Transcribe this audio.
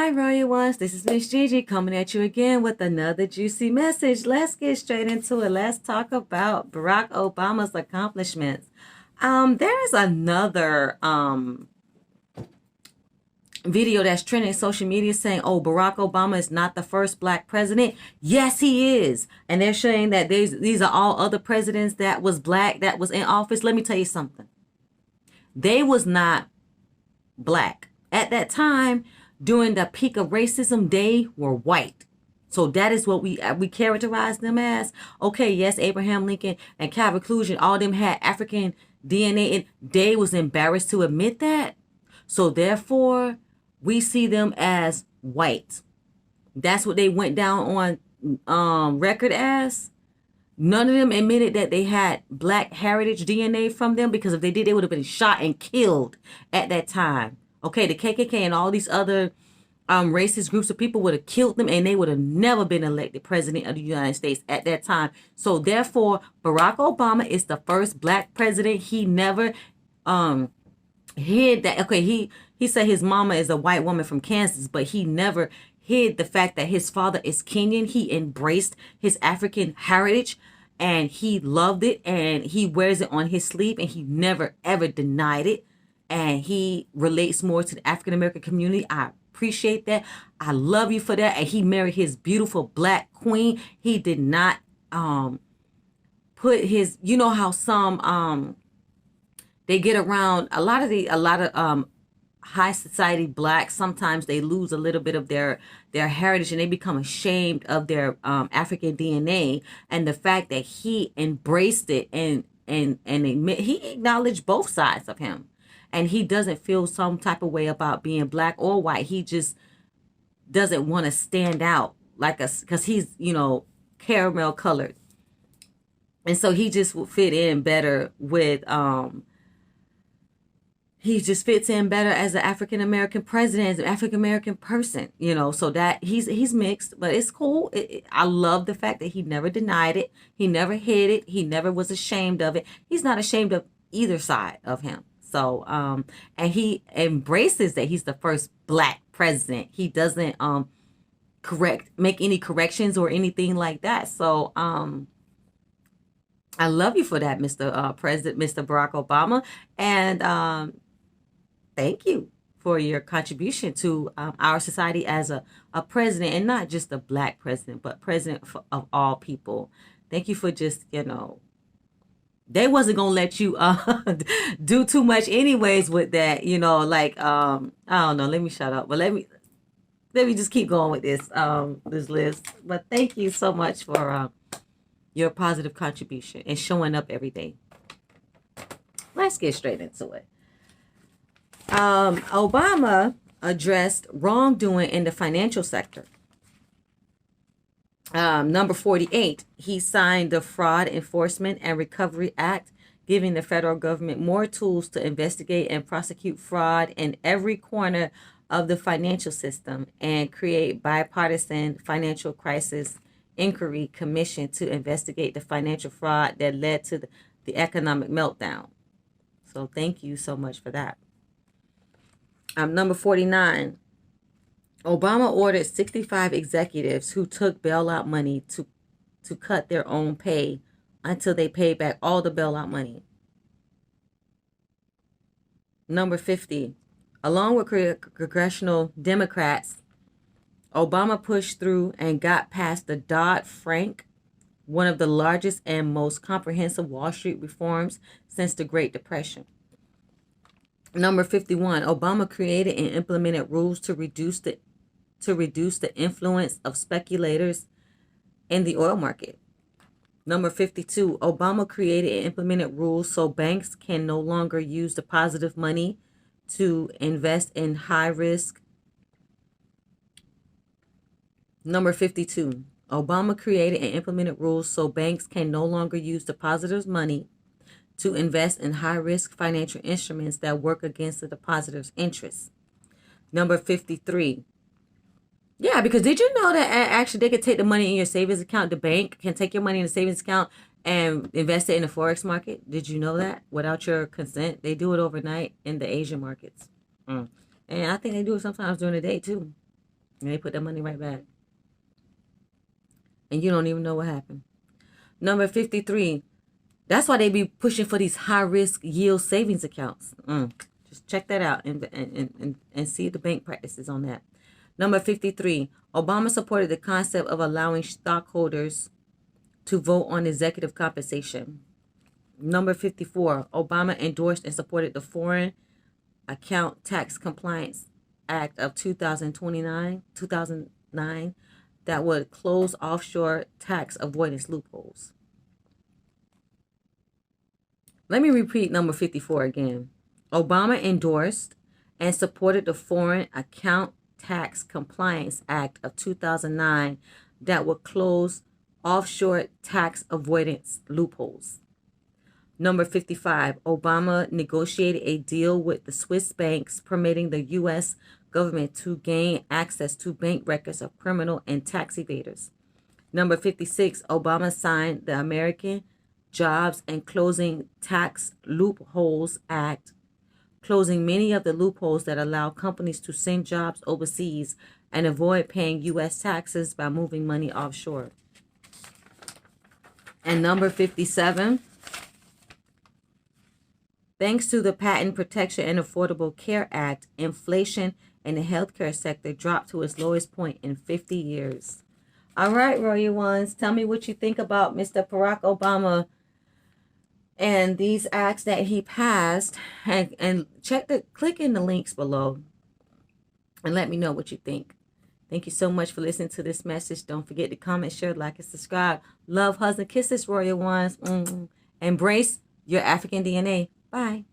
Hi, Royal Ones. This is Miss Gigi coming at you again with another juicy message. Let's get straight into it. Let's talk about Barack Obama's accomplishments. There is another video that's trending in social media saying, "Oh, Barack Obama is not the first black president." Yes, he is, and they're saying that these are all other presidents that was black that was in office. Let me tell you something. They was not black at that time. During the peak of racism, they were white. So that is what we characterize them as. Okay, yes, Abraham Lincoln and Calvin Coolidge, all them had African DNA, and they was embarrassed to admit that. So therefore, we see them as white. That's what they went down on record as. None of them admitted that they had black heritage DNA from them, because if they did, they would have been shot and killed at that time. Okay, the KKK and all these other racist groups of people would have killed them, and they would have never been elected president of the United States at that time. So therefore, Barack Obama is the first black president. He never hid that. Okay, he said his mama is a white woman from Kansas, but he never hid the fact that his father is Kenyan. He embraced his African heritage, and he loved it, and he wears it on his sleeve, and he never ever denied it. And he relates more to the African American community. I appreciate that. I love you for that. And he married his beautiful black queen. He did not put his, you know how some they get around a lot of high society blacks, sometimes they lose a little bit of their heritage, and they become ashamed of their African DNA. And the fact that he embraced it and he acknowledged both sides of him. And he doesn't feel some type of way about being black or white. He just doesn't want to stand out like us, because he's, caramel colored. And so he just will fit in better with, he just fits in better as an African American president, as an African American person, so that he's mixed, but it's cool. I love the fact that he never denied it. He never hid it. He never was ashamed of it. He's not ashamed of either side of him. So, and he embraces that he's the first black president. He doesn't make any corrections or anything like that. So, I love you for that, Mr. President, Mr. Barack Obama, and thank you for your contribution to our society as a president, and not just a black president, but president of all people. Thank you for just, they wasn't gonna let you do too much anyways with that, I don't know, let me shut up, but let me just keep going with this list. But thank you so much for your positive contribution and showing up every day. Let's get straight into it. Obama addressed wrongdoing in the financial sector. Number 48, he signed the Fraud Enforcement and Recovery Act, giving the federal government more tools to investigate and prosecute fraud in every corner of the financial system, and create bipartisan financial crisis inquiry commission to investigate the financial fraud that led to the economic meltdown. So thank you so much for that. Number 49, Obama ordered 65 executives who took bailout money to cut their own pay until they paid back all the bailout money. Number 50, along with congressional Democrats, Obama pushed through and got past the Dodd-Frank, one of the largest and most comprehensive Wall Street reforms since the Great Depression. Number 51, Obama created and implemented rules to reduce the influence of speculators in the oil market. Number 52, Obama created and implemented rules so banks can no longer use deposited money to invest in high risk. Number 52, Obama created and implemented rules so banks can no longer use depositors' money to invest in high-risk financial instruments that work against the depositor's interests. Number 53. Yeah, because did you know that actually they could take the money in your savings account? The bank can take your money in the savings account and invest it in the Forex market. Did you know that? Without your consent. They do it overnight in the Asian markets. And I think they do it sometimes during the day, too. And they put that money right back. And you don't even know what happened. Number 53. That's why they be pushing for these high-risk yield savings accounts. Just check that out and see the bank practices on that. Number 53. Obama supported the concept of allowing stockholders to vote on executive compensation. Number 54. Obama endorsed and supported the Foreign Account Tax Compliance Act of 2009 that would close offshore tax avoidance loopholes. Let me repeat number 54 again. Obama endorsed and supported the Foreign Account Tax Compliance Act of 2009 that would close offshore tax avoidance loopholes. Number 55, Obama negotiated a deal with the Swiss banks permitting the U.S. government to gain access to bank records of criminal and tax evaders. Number 56, Obama signed the American Jobs and Closing Tax Loopholes Act, closing many of the loopholes that allow companies to send jobs overseas and avoid paying U.S. taxes by moving money offshore. And number 57, thanks to the Patent Protection and Affordable Care Act, inflation in the healthcare sector dropped to its lowest point in 50 years. All right, Royal Ones, tell me what you think about Mr. Barack Obama and these acts that he passed. And click in the links below and let me know what you think. Thank you so much for listening to this message. Don't forget to comment, share, like, and subscribe. Love, hugs, and kisses, Royal Ones. Embrace your African DNA. Bye.